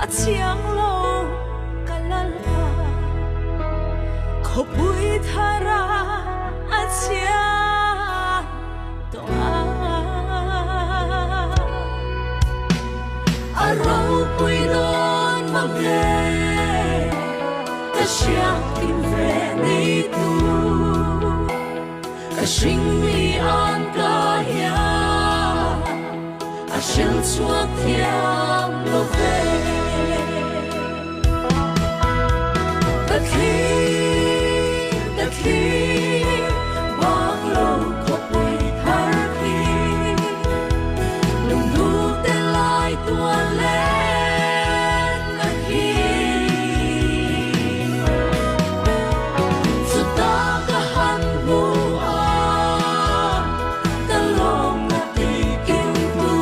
chiang lo kalala ko pui thara chia to a ro pui don ma ve ta chiang kim ve ni tu ka sing mi an ka ya a shil chuak thiam lo ve the king bang lo ko pui thar khi lung du te lai tua len na khi su ta ka han bu a ka long na ti kim tu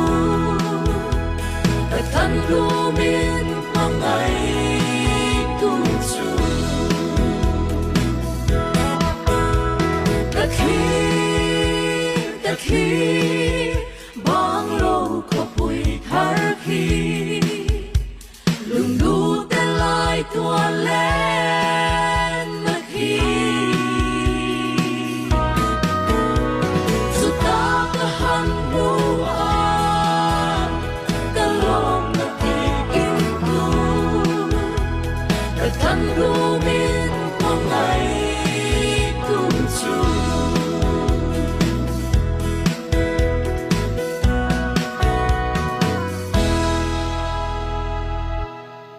ka tan lu min mang ai tu chu khi bang lo ko pui thar khi